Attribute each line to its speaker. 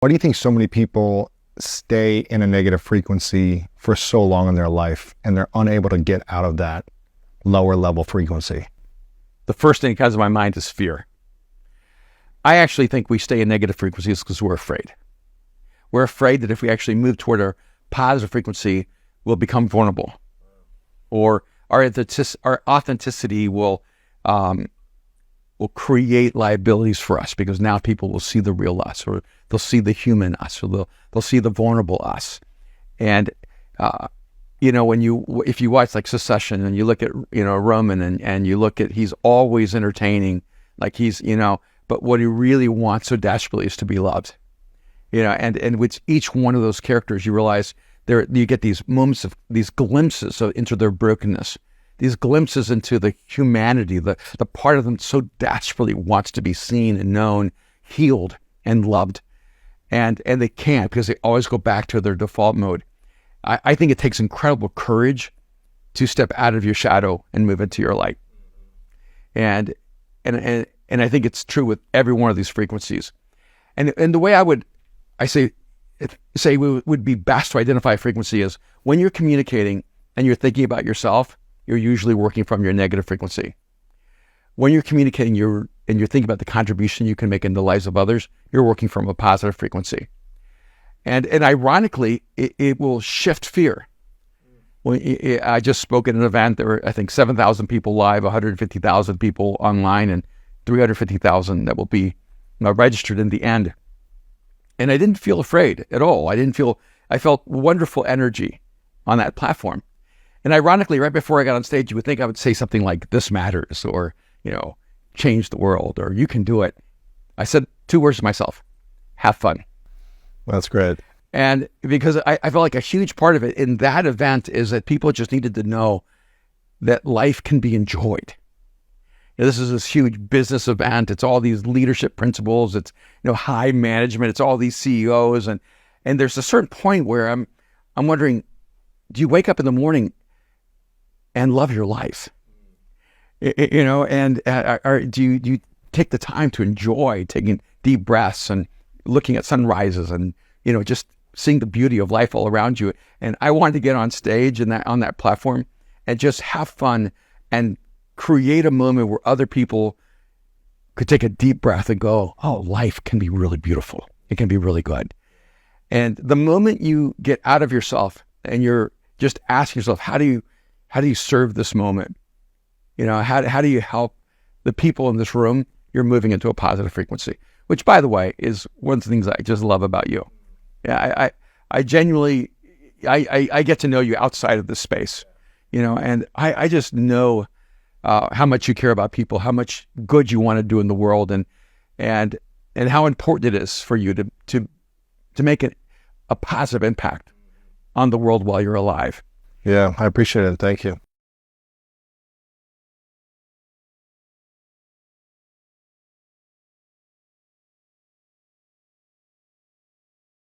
Speaker 1: Why do you think so many people stay in a negative frequency for so long in their life and they're unable to get out of that lower level frequency?
Speaker 2: The first thing that comes to my mind is fear. I actually think we stay in negative frequencies because we're afraid. We're afraid that if we actually move toward a positive frequency, we'll become vulnerable, or our authenticity will create liabilities for us, because now people will see the real us, or they'll see the human us, or they'll see the vulnerable us. And if you watch like Succession and you look at Roman and you look at, he's always entertaining, like but what he really wants so desperately is to be loved. And with each one of those characters, you realize you get these moments of these glimpses into their brokenness, these glimpses into the humanity, the part of them so desperately wants to be seen and known, healed and loved. And they can't, because they always go back to their default mode. I think it takes incredible courage to step out of your shadow and move into your light. And I think it's true with every one of these frequencies. And the way I say it would be best to identify a frequency is when you're communicating and you're thinking about yourself, you're usually working from your negative frequency. When you're communicating and you're thinking about the contribution you can make in the lives of others, you're working from a positive frequency. And ironically, it will shift fear. I just spoke at an event. There were, I think, 7,000 people live, 150,000 people online, and 350,000 that will be registered in the end. And I didn't feel afraid at all. I felt wonderful energy on that platform. And ironically, right before I got on stage, you would think I would say something like, "This matters," or, "Change the world," or "You can do it." I said 2 words to myself: have fun.
Speaker 1: That's great.
Speaker 2: And because I felt like a huge part of it in that event is that people just needed to know that life can be enjoyed. This is this huge business event. It's all these leadership principles. It's high management. It's all these CEOs, and there's a certain point where I'm wondering, do you wake up in the morning and love your life? And do you take the time to enjoy taking deep breaths and looking at sunrises and just seeing the beauty of life all around you? And I wanted to get on stage and on that platform and just have fun and create a moment where other people could take a deep breath and go, "Oh, life can be really beautiful. It can be really good." And the moment you get out of yourself and you're just asking yourself, how do you serve this moment? How do you help the people in this room? You're moving into a positive frequency, which, by the way, is one of the things I just love about you. Yeah, I genuinely, I get to know you outside of this space, and I just know how much you care about people, how much good you want to do in the world, and how important it is for you to make a positive impact on the world while you're alive.
Speaker 1: Yeah, I appreciate it. Thank you.